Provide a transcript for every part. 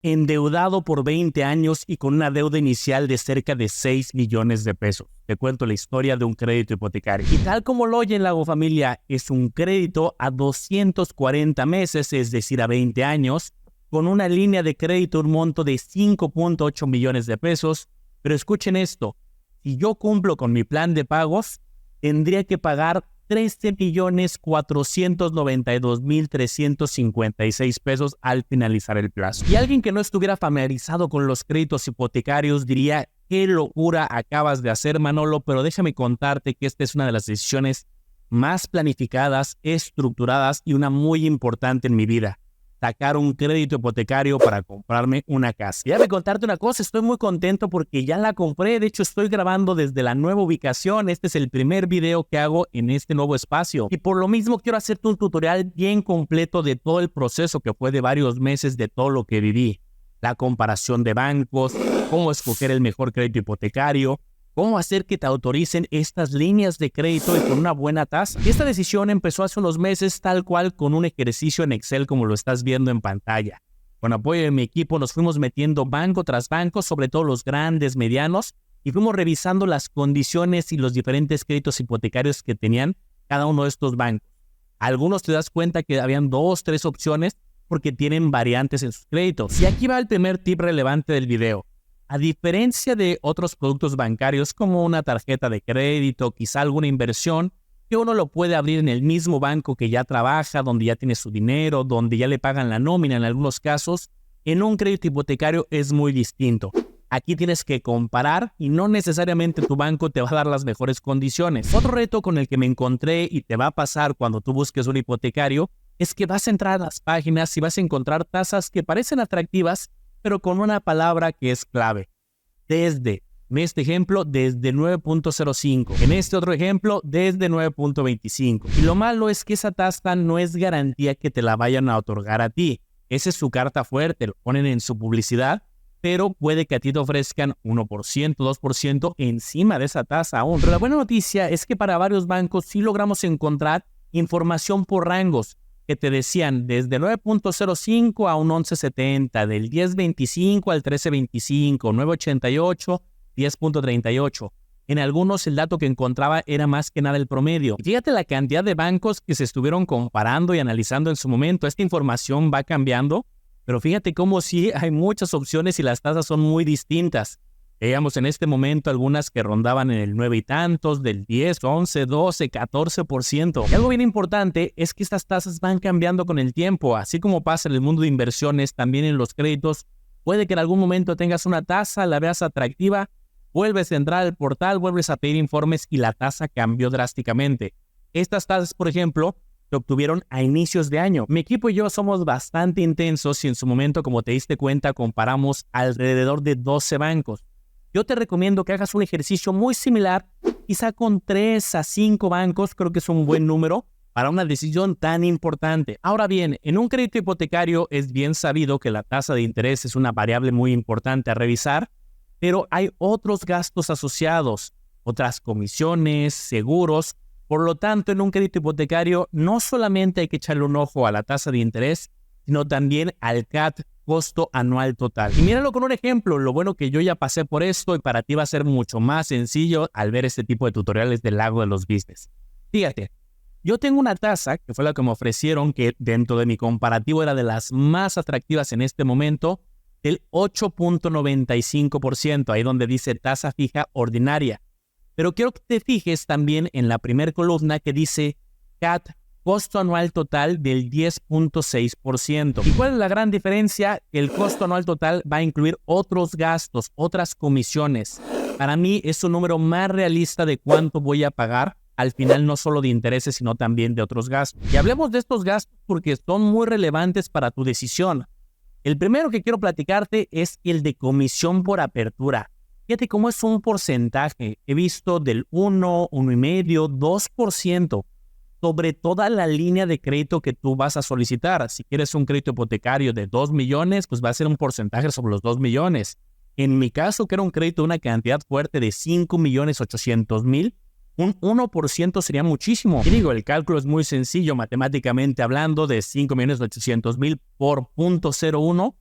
endeudado por 20 años y con una deuda inicial de cerca de 6 millones de pesos. Te cuento la historia de un crédito hipotecario. Y tal como lo oyen, Lago Familia, es un crédito a 240 meses, es decir, a 20 años, con una línea de crédito, un monto de 5.8 millones de pesos. Pero escuchen esto, si yo cumplo con mi plan de pagos, tendría que pagar 13.492.356 pesos al finalizar el plazo. Y alguien que no estuviera familiarizado con los créditos hipotecarios diría, qué locura acabas de hacer, Manolo, pero déjame contarte que esta es una de las decisiones más planificadas, estructuradas y una muy importante en mi vida. Sacar un crédito hipotecario para comprarme una casa. Y déjame contarte una cosa, estoy muy contento porque ya la compré. De hecho, estoy grabando desde la nueva ubicación. Este es el primer video que hago en este nuevo espacio. Y por lo mismo quiero hacerte un tutorial bien completo de todo el proceso que fue de varios meses de todo lo que viví. La comparación de bancos, cómo escoger el mejor crédito hipotecario, cómo hacer que te autoricen estas líneas de crédito y con una buena tasa. Y esta decisión empezó hace unos meses tal cual con un ejercicio en Excel como lo estás viendo en pantalla. Con apoyo de mi equipo nos fuimos metiendo banco tras banco, sobre todo los grandes, medianos, y fuimos revisando las condiciones y los diferentes créditos hipotecarios que tenían cada uno de estos bancos. Algunos te das cuenta que habían 2, 3 opciones porque tienen variantes en sus créditos. Y aquí va el primer tip relevante del video. A diferencia de otros productos bancarios como una tarjeta de crédito, quizá alguna inversión, que uno lo puede abrir en el mismo banco que ya trabaja, donde ya tiene su dinero, donde ya le pagan la nómina en algunos casos, en un crédito hipotecario es muy distinto. Aquí tienes que comparar y no necesariamente tu banco te va a dar las mejores condiciones. Otro reto con el que me encontré y te va a pasar cuando tú busques un hipotecario es que vas a entrar a las páginas y vas a encontrar tasas que parecen atractivas, pero con una palabra que es clave. Desde, en este ejemplo, desde 9.05. En este otro ejemplo, desde 9.25. Y lo malo es que esa tasa no es garantía que te la vayan a otorgar a ti. Esa es su carta fuerte, lo ponen en su publicidad, pero puede que a ti te ofrezcan 1%, 2% encima de esa tasa aún. Pero la buena noticia es que para varios bancos sí logramos encontrar información por rangos, que te decían desde 9.05 a un 11.70, del 10.25 al 13.25, 9.88, 10.38. En algunos el dato que encontraba era más que nada el promedio. Y fíjate la cantidad de bancos que se estuvieron comparando y analizando en su momento. Esta información va cambiando, pero fíjate cómo sí hay muchas opciones y las tasas son muy distintas. Veíamos en este momento algunas que rondaban en el 9 y tantos, del 10, 11, 12, 14%. Y algo bien importante es que estas tasas van cambiando con el tiempo. Así como pasa en el mundo de inversiones, también en los créditos, puede que en algún momento tengas una tasa, la veas atractiva, vuelves a entrar al portal, vuelves a pedir informes y la tasa cambió drásticamente. Estas tasas, por ejemplo, se obtuvieron a inicios de año. Mi equipo y yo somos bastante intensos y en su momento, como te diste cuenta, comparamos alrededor de 12 bancos. Yo te recomiendo que hagas un ejercicio muy similar, quizá con 3 a 5 bancos, creo que es un buen número para una decisión tan importante. Ahora bien, en un crédito hipotecario es bien sabido que la tasa de interés es una variable muy importante a revisar, pero hay otros gastos asociados, otras comisiones, seguros. Por lo tanto, en un crédito hipotecario no solamente hay que echarle un ojo a la tasa de interés, sino también al CAT, costo anual total. Y míralo con un ejemplo, lo bueno que yo ya pasé por esto y para ti va a ser mucho más sencillo al ver este tipo de tutoriales del Lago de los Business. Fíjate, yo tengo una tasa, que fue la que me ofrecieron, que dentro de mi comparativo era de las más atractivas en este momento, del 8.95%, ahí donde dice tasa fija ordinaria. Pero quiero que te fijes también en la primera columna que dice CAT, costo anual total del 10.6%. ¿Y cuál es la gran diferencia? El costo anual total va a incluir otros gastos, otras comisiones. Para mí es un número más realista de cuánto voy a pagar, al final no solo de intereses, sino también de otros gastos. Y hablemos de estos gastos porque son muy relevantes para tu decisión. El primero que quiero platicarte es el de comisión por apertura. Fíjate cómo es un porcentaje. He visto del 1, 1,5, 2%. Sobre toda la línea de crédito que tú vas a solicitar. Si quieres un crédito hipotecario de 2 millones, pues va a ser un porcentaje sobre los 2 millones. En mi caso, que era un crédito de una cantidad fuerte de 5.800.000, un 1% sería muchísimo. Y digo, el cálculo es muy sencillo, matemáticamente hablando, de 5.800.000 por 0.01,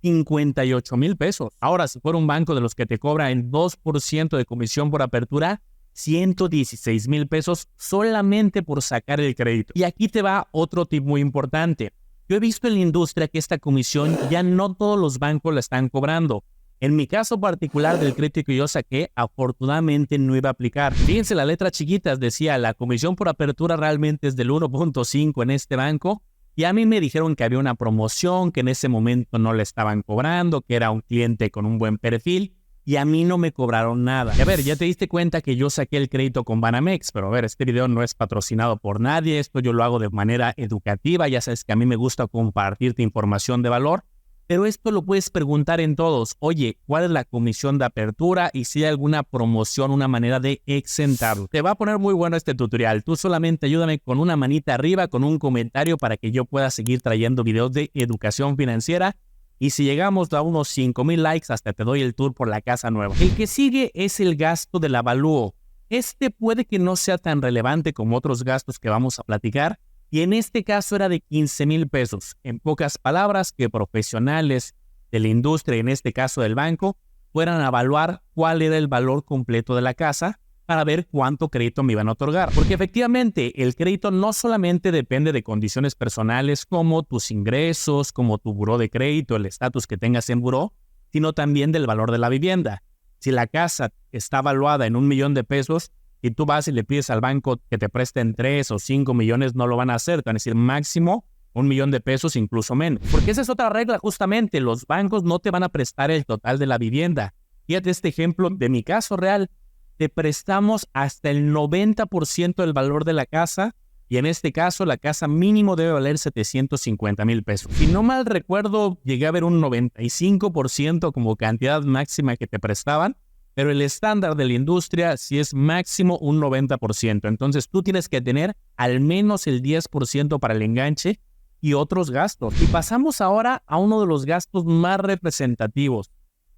58,000 pesos. Ahora, si fuera un banco de los que te cobra el 2% de comisión por apertura, 116,000 pesos solamente por sacar el crédito. Y aquí te va otro tip muy importante. Yo he visto en la industria que esta comisión ya no todos los bancos la están cobrando. En mi caso particular del crédito que yo saqué, afortunadamente no iba a aplicar. Fíjense, las letras chiquitas decía, la comisión por apertura realmente es del 1.5 en este banco. Y a mí me dijeron que había una promoción, que en ese momento no le estaban cobrando, que era un cliente con un buen perfil. Y a mí no me cobraron nada. Y a ver, ya te diste cuenta que yo saqué el crédito con Banamex, pero a ver, este video no es patrocinado por nadie. Esto yo lo hago de manera educativa. Ya sabes que a mí me gusta compartirte información de valor. Pero esto lo puedes preguntar en todos. Oye, ¿cuál es la comisión de apertura? Y si hay alguna promoción, una manera de exentarlo. Te va a poner muy bueno este tutorial. Tú solamente ayúdame con una manita arriba, con un comentario para que yo pueda seguir trayendo videos de educación financiera. Y si llegamos a unos 5,000 likes, hasta te doy el tour por la casa nueva. El que sigue es el gasto del avalúo. Este puede que no sea tan relevante como otros gastos que vamos a platicar. Y en este caso era de 15,000 pesos. En pocas palabras, que profesionales de la industria, en este caso del banco, fueran a evaluar cuál era el valor completo de la casa para ver cuánto crédito me iban a otorgar. Porque efectivamente el crédito no solamente depende de condiciones personales como tus ingresos, como tu buró de crédito, el estatus que tengas en buró, sino también del valor de la vivienda. Si la casa está evaluada en 1,000,000 de pesos, y tú vas y le pides al banco que te presten 3 o 5 millones, no lo van a hacer. Te van a decir máximo 1,000,000 de pesos, incluso menos. Porque esa es otra regla justamente. Los bancos no te van a prestar el total de la vivienda. Fíjate este ejemplo de mi caso real. Te prestamos hasta el 90% del valor de la casa. Y en este caso, la casa mínimo debe valer 750,000 pesos. Si no mal recuerdo, llegué a ver un 95% como cantidad máxima que te prestaban. Pero el estándar de la industria sí es máximo un 90%. Entonces tú tienes que tener al menos el 10% para el enganche y otros gastos. Y pasamos ahora a uno de los gastos más representativos.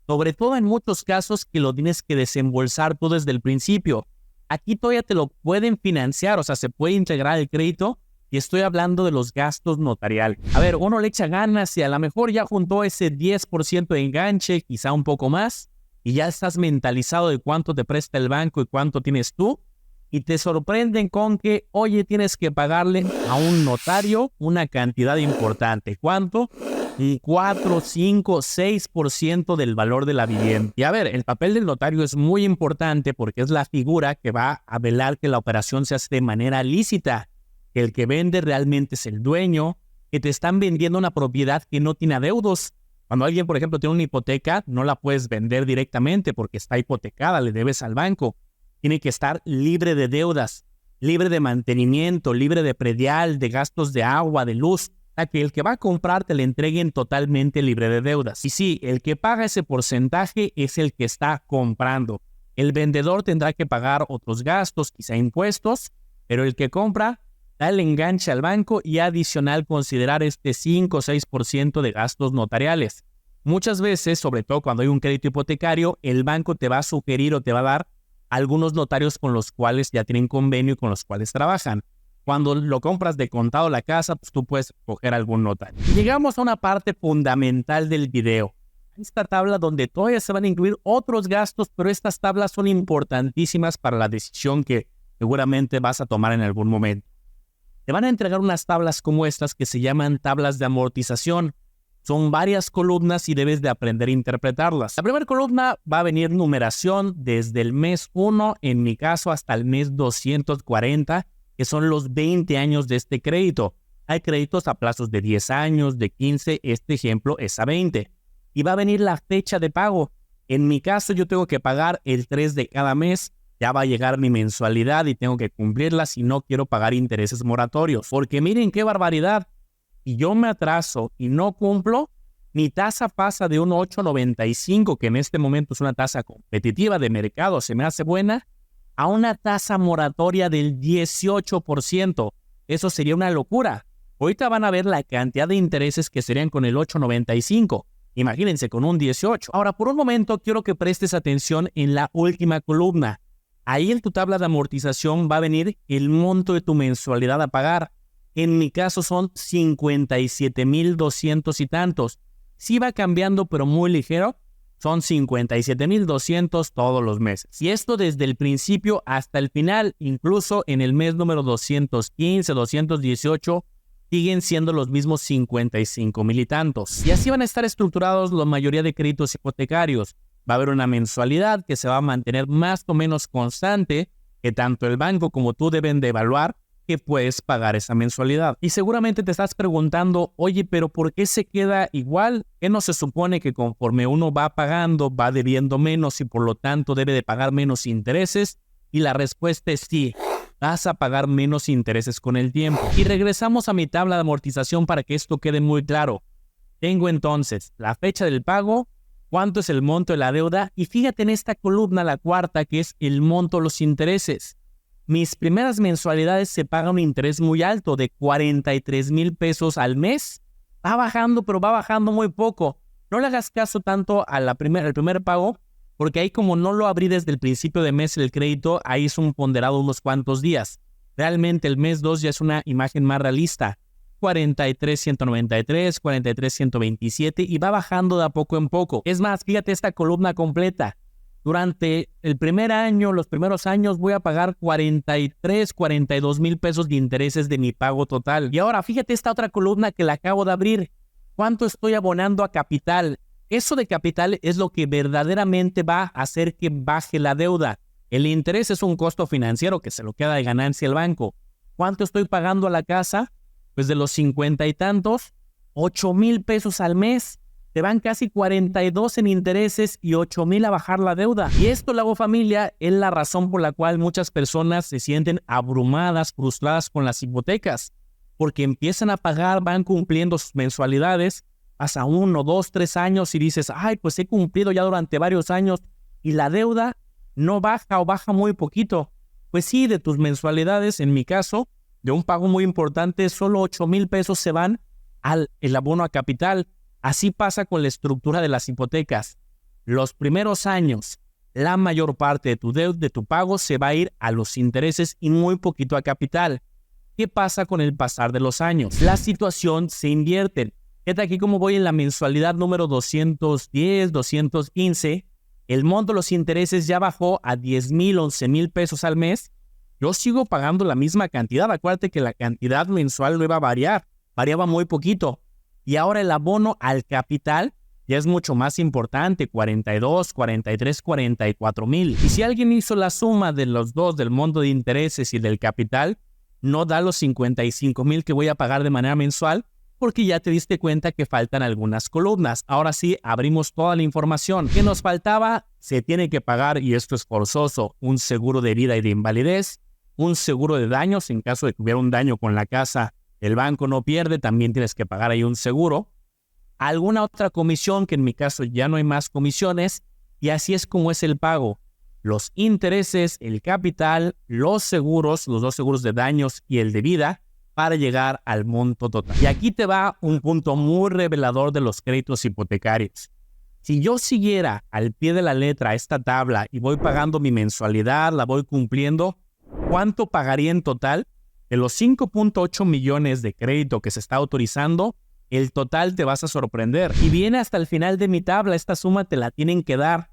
Sobre todo en muchos casos que lo tienes que desembolsar tú desde el principio. Aquí todavía te lo pueden financiar, o sea, se puede integrar el crédito. Y estoy hablando de los gastos notariales. A ver, uno le echa ganas y a lo mejor ya juntó ese 10% de enganche, quizá un poco más. Y ya estás mentalizado de cuánto te presta el banco y cuánto tienes tú, y te sorprenden con que, oye, tienes que pagarle a un notario una cantidad importante. ¿Cuánto? Un 4, 5, 6% del valor de la vivienda. Y a ver, el papel del notario es muy importante porque es la figura que va a velar que la operación se hace de manera lícita, que el que vende realmente es el dueño, que te están vendiendo una propiedad que no tiene adeudos. Cuando alguien, por ejemplo, tiene una hipoteca, no la puedes vender directamente porque está hipotecada, le debes al banco. Tiene que estar libre de deudas, libre de mantenimiento, libre de predial, de gastos de agua, de luz, a que el que va a comprar te le entreguen totalmente libre de deudas. Y sí, el que paga ese porcentaje es el que está comprando. El vendedor tendrá que pagar otros gastos, quizá impuestos, pero el que compra da el enganche al banco y adicional considerar este 5 o 6% de gastos notariales. Muchas veces, sobre todo cuando hay un crédito hipotecario, el banco te va a sugerir o te va a dar algunos notarios con los cuales ya tienen convenio y con los cuales trabajan. Cuando lo compras de contado la casa, pues tú puedes coger algún notario. Llegamos a una parte fundamental del video. Esta tabla donde todavía se van a incluir otros gastos, pero estas tablas son importantísimas para la decisión que seguramente vas a tomar en algún momento. Te van a entregar unas tablas como estas que se llaman tablas de amortización. Son varias columnas y debes de aprender a interpretarlas. La primera columna va a venir numeración desde el mes 1, en mi caso, hasta el mes 240, que son los 20 años de este crédito. Hay créditos a plazos de 10 años, de 15, este ejemplo es a 20. Y va a venir la fecha de pago. En mi caso, yo tengo que pagar el 3 de cada mes. Ya va a llegar mi mensualidad y tengo que cumplirla si no quiero pagar intereses moratorios. Porque miren qué barbaridad. Si yo me atraso y no cumplo, mi tasa pasa de un 8.95, que en este momento es una tasa competitiva de mercado, se me hace buena, a una tasa moratoria del 18%. Eso sería una locura. Ahorita van a ver la cantidad de intereses que serían con el 8.95. Imagínense, con un 18. Ahora, por un momento, quiero que prestes atención en la última columna. Ahí en tu tabla de amortización va a venir el monto de tu mensualidad a pagar. En mi caso son 57,200 y tantos. Sí va cambiando, pero muy ligero. Son 57,200 todos los meses. Y esto desde el principio hasta el final, incluso en el mes número 215, 218, siguen siendo los mismos 55,000 y tantos. Y así van a estar estructurados la mayoría de créditos hipotecarios. Va a haber una mensualidad que se va a mantener más o menos constante, que tanto el banco como tú deben de evaluar que puedes pagar esa mensualidad. Y seguramente te estás preguntando, oye, pero ¿por qué se queda igual? ¿Qué no se supone que conforme uno va pagando, va debiendo menos y por lo tanto debe de pagar menos intereses? Y la respuesta es sí, vas a pagar menos intereses con el tiempo. Y regresamos a mi tabla de amortización para que esto quede muy claro. Tengo entonces la fecha del pago, cuánto es el monto de la deuda y fíjate en esta columna, la cuarta, que es el monto de los intereses. Mis primeras mensualidades se paga un interés muy alto de 43,000 pesos al mes. Va bajando, pero va bajando muy poco. No le hagas caso tanto al primer pago, porque ahí como no lo abrí desde el principio de mes el crédito, ahí es un ponderado unos cuantos días. Realmente el mes 2 ya es una imagen más realista. 43,193, 43,127 y va bajando de a poco en poco. Es más, fíjate esta columna completa. Durante el primer año, los primeros años, voy a pagar 42,000 pesos de intereses de mi pago total. Y ahora, fíjate esta otra columna que la acabo de abrir. ¿Cuánto estoy abonando a capital? Eso de capital es lo que verdaderamente va a hacer que baje la deuda. El interés es un costo financiero que se lo queda de ganancia el banco. ¿Cuánto estoy pagando a la casa? Pues de los 50 y tantos, 8,000 pesos al mes. Te van casi 42 en intereses y 8,000 a bajar la deuda. Y esto, Lago Familia, es la razón por la cual muchas personas se sienten abrumadas, frustradas con las hipotecas. Porque empiezan a pagar, van cumpliendo sus mensualidades, pasa 1, 2, 3 años y dices, ay, pues he cumplido ya durante varios años y la deuda no baja o baja muy poquito. Pues sí, de tus mensualidades, en mi caso, de un pago muy importante, solo 8,000 pesos se van al abono a capital. Así pasa con la estructura de las hipotecas. Los primeros años, la mayor parte de tu deuda, de tu pago, se va a ir a los intereses y muy poquito a capital. ¿Qué pasa con el pasar de los años? La situación se invierte. Fíjate aquí cómo voy en la mensualidad número 210, 215. El monto de los intereses ya bajó a 10,000, 11,000 pesos al mes. Yo sigo pagando la misma cantidad. Acuérdate que la cantidad mensual no iba a variar. Variaba muy poquito. Y ahora el abono al capital ya es mucho más importante, 42, 43, 44,000. Y si alguien hizo la suma de los dos, del monto de intereses y del capital, no da los 55,000 que voy a pagar de manera mensual, porque ya te diste cuenta que faltan algunas columnas. Ahora sí, abrimos toda la información. ¿Qué nos faltaba? Se tiene que pagar, y esto es forzoso, un seguro de vida y de invalidez, un seguro de daños en caso de que hubiera un daño con la casa. El banco no pierde, también tienes que pagar ahí un seguro. Alguna otra comisión, que en mi caso ya no hay más comisiones, y así es como es el pago. Los intereses, el capital, los seguros, los dos seguros de daños y el de vida, para llegar al monto total. Y aquí te va un punto muy revelador de los créditos hipotecarios. Si yo siguiera al pie de la letra esta tabla y voy pagando mi mensualidad, la voy cumpliendo, ¿cuánto pagaría en total? De los 5.8 millones de crédito que se está autorizando, el total te vas a sorprender. Y viene hasta el final de mi tabla, esta suma te la tienen que dar.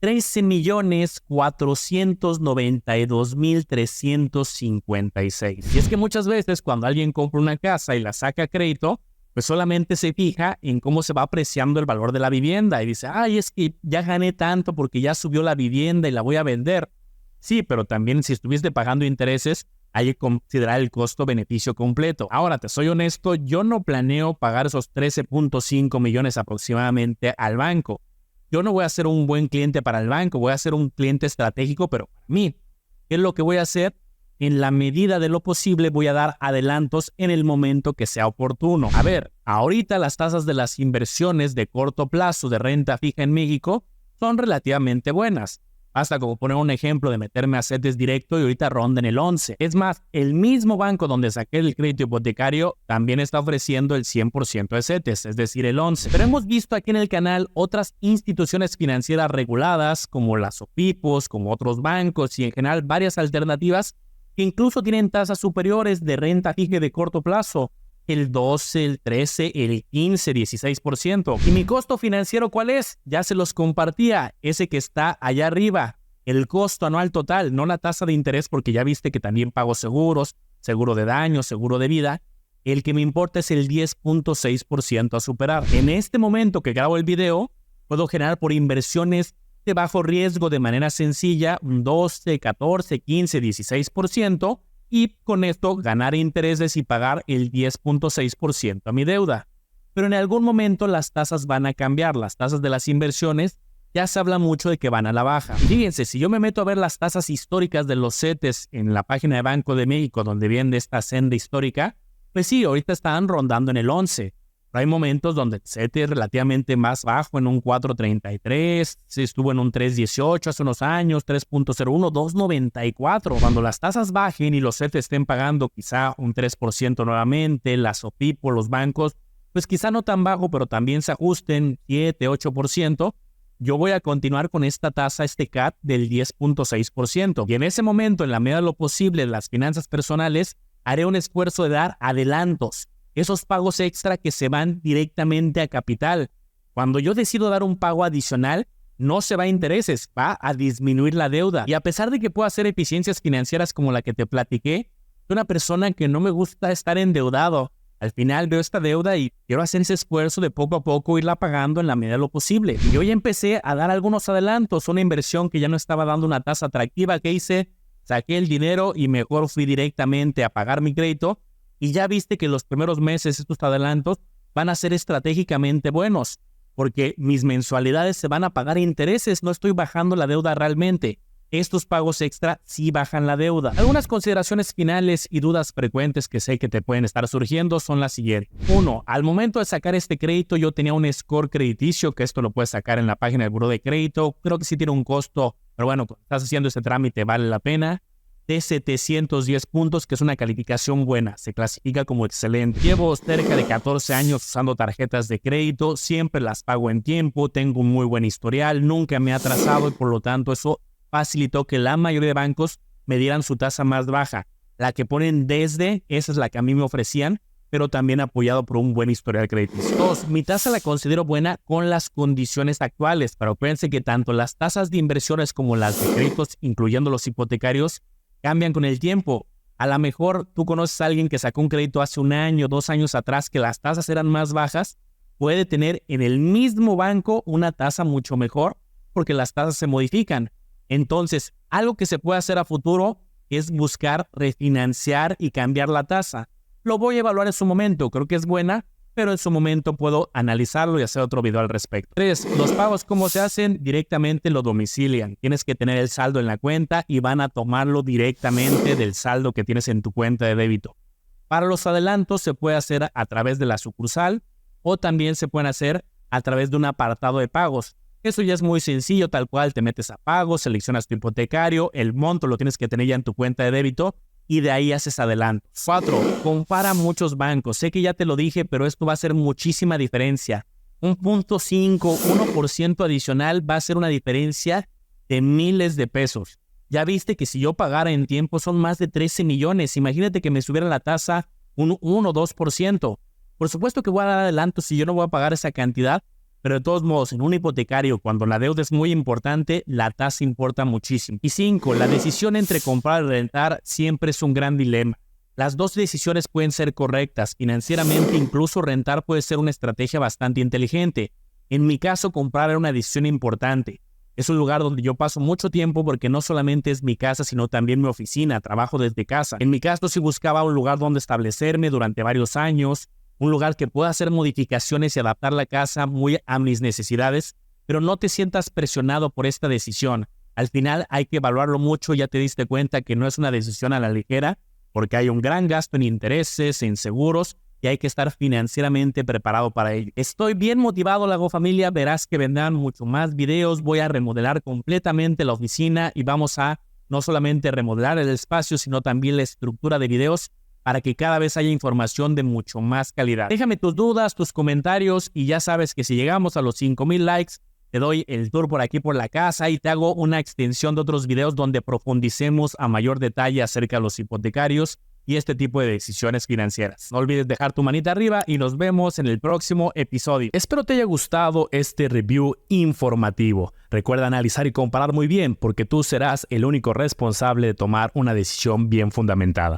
13,492,356. Y es que muchas veces cuando alguien compra una casa y la saca a crédito, pues solamente se fija en cómo se va apreciando el valor de la vivienda y dice, ay, es que ya gané tanto porque ya subió la vivienda y la voy a vender. Sí, pero también si estuviste pagando intereses, hay que considerar el costo-beneficio completo. Ahora, te soy honesto, yo no planeo pagar esos 13.5 millones aproximadamente al banco. Yo no voy a ser un buen cliente para el banco, voy a ser un cliente estratégico, pero para mí, ¿qué es lo que voy a hacer? En la medida de lo posible voy a dar adelantos en el momento que sea oportuno. A ver, ahorita las tasas de las inversiones de corto plazo de renta fija en México son relativamente buenas. Basta como poner un ejemplo de meterme a CETES directo y ahorita ronda en el 11. Es más, el mismo banco donde saqué el crédito hipotecario también está ofreciendo el 100% de CETES, es decir, el 11. Pero hemos visto aquí en el canal otras instituciones financieras reguladas como las OFIPOS, como otros bancos y en general varias alternativas que incluso tienen tasas superiores de renta fija de corto plazo. el 12, el 13, el 15, 16%. ¿Y mi costo financiero cuál es? Ya se los compartía, ese que está allá arriba. El costo anual total, no la tasa de interés, porque ya viste que también pago seguros, seguro de daño, seguro de vida. El que me importa es el 10.6% a superar. En este momento que grabo el video, puedo generar por inversiones de bajo riesgo de manera sencilla un 12, 14, 15, 16% y con esto ganar intereses y pagar el 10.6% a mi deuda. Pero en algún momento las tasas van a cambiar, las tasas de las inversiones ya se habla mucho de que van a la baja. Fíjense, si yo me meto a ver las tasas históricas de los CETES en la página de Banco de México donde viene esta senda histórica, pues sí, ahorita están rondando en el 11. Pero hay momentos donde el CETE es relativamente más bajo, en un 4.33, se estuvo en un 3.18 hace unos años, 3.01, 2.94. Cuando las tasas bajen y los CETE estén pagando quizá un 3% nuevamente, las OPIPO, los bancos, pues quizá no tan bajo, pero también se ajusten 7, 8%, yo voy a continuar con esta tasa, este CAT del 10.6%. Y en ese momento, en la medida de lo posible, las finanzas personales, haré un esfuerzo de dar adelantos, esos pagos extra que se van directamente a capital. Cuando yo decido dar un pago adicional, no se va a intereses, va a disminuir la deuda. Y a pesar de que puedo hacer eficiencias financieras como la que te platiqué, soy una persona que no me gusta estar endeudado. Al final veo esta deuda y quiero hacer ese esfuerzo de poco a poco irla pagando en la medida de lo posible. Y hoy empecé a dar algunos adelantos, una inversión que ya no estaba dando una tasa atractiva que hice, saqué el dinero y mejor fui directamente a pagar mi crédito. Y ya viste que los primeros meses estos adelantos van a ser estratégicamente buenos, porque mis mensualidades se van a pagar intereses, no estoy bajando la deuda realmente. Estos pagos extra sí bajan la deuda. Algunas consideraciones finales y dudas frecuentes que sé que te pueden estar surgiendo son las siguientes. 1. Al momento de sacar este crédito yo tenía un score crediticio, que esto lo puedes sacar en la página del buró de crédito. Creo que sí tiene un costo, pero bueno, cuando estás haciendo este trámite vale la pena. De 710 puntos, que es una calificación buena, se clasifica como excelente. Llevo cerca de 14 años usando tarjetas de crédito, siempre las pago en tiempo, tengo un muy buen historial, nunca me he atrasado y por lo tanto eso facilitó que la mayoría de bancos me dieran su tasa más baja. La que ponen desde, esa es la que a mí me ofrecían, pero también apoyado por un buen historial crediticio. 2. Mi tasa la considero buena con las condiciones actuales, pero acuérdense que tanto las tasas de inversiones como las de créditos, incluyendo los hipotecarios, cambian con el tiempo. A lo mejor tú conoces a alguien que sacó un crédito hace un año, 2 años atrás, que las tasas eran más bajas, puede tener en el mismo banco una tasa mucho mejor porque las tasas se modifican. Entonces, algo que se puede hacer a futuro es buscar refinanciar y cambiar la tasa. Lo voy a evaluar en su momento, creo que es buena, pero en su momento puedo analizarlo y hacer otro video al respecto. 3. Los pagos, ¿cómo se hacen? Directamente lo domicilian. Tienes que tener el saldo en la cuenta y van a tomarlo directamente del saldo que tienes en tu cuenta de débito. Para los adelantos se puede hacer a través de la sucursal o también se pueden hacer a través de un apartado de pagos. Eso ya es muy sencillo, tal cual te metes a pagos, seleccionas tu hipotecario, el monto lo tienes que tener ya en tu cuenta de débito y de ahí haces adelantos. 4. Compara muchos bancos. Sé que ya te lo dije, pero esto va a hacer muchísima diferencia. 1.5, 1% adicional va a ser una diferencia de miles de pesos. Ya viste que si yo pagara en tiempo son más de 13 millones. Imagínate que me subiera la tasa un 1 o 2%. Por supuesto que voy a dar adelantos si yo no voy a pagar esa cantidad, pero de todos modos, en un hipotecario, cuando la deuda es muy importante, la tasa importa muchísimo. Y 5, la decisión entre comprar y rentar siempre es un gran dilema. Las dos decisiones pueden ser correctas. Financieramente, incluso rentar puede ser una estrategia bastante inteligente. En mi caso, comprar era una decisión importante. Es un lugar donde yo paso mucho tiempo porque no solamente es mi casa, sino también mi oficina, trabajo desde casa. En mi caso, sí buscaba un lugar donde establecerme durante varios años, un lugar que pueda hacer modificaciones y adaptar la casa muy a mis necesidades, pero no te sientas presionado por esta decisión. Al final hay que evaluarlo mucho, ya te diste cuenta que no es una decisión a la ligera, porque hay un gran gasto en intereses, en seguros, y hay que estar financieramente preparado para ello. Estoy bien motivado, Lago Familia, verás que vendrán mucho más videos, voy a remodelar completamente la oficina y vamos a no solamente remodelar el espacio, sino también la estructura de videos, para que cada vez haya información de mucho más calidad. Déjame tus dudas, tus comentarios y ya sabes que si llegamos a los 5,000 likes, te doy el tour por aquí por la casa y te hago una extensión de otros videos donde profundicemos a mayor detalle acerca de los hipotecarios y este tipo de decisiones financieras. No olvides dejar tu manita arriba y nos vemos en el próximo episodio. Espero te haya gustado este review informativo. Recuerda analizar y comparar muy bien porque tú serás el único responsable de tomar una decisión bien fundamentada.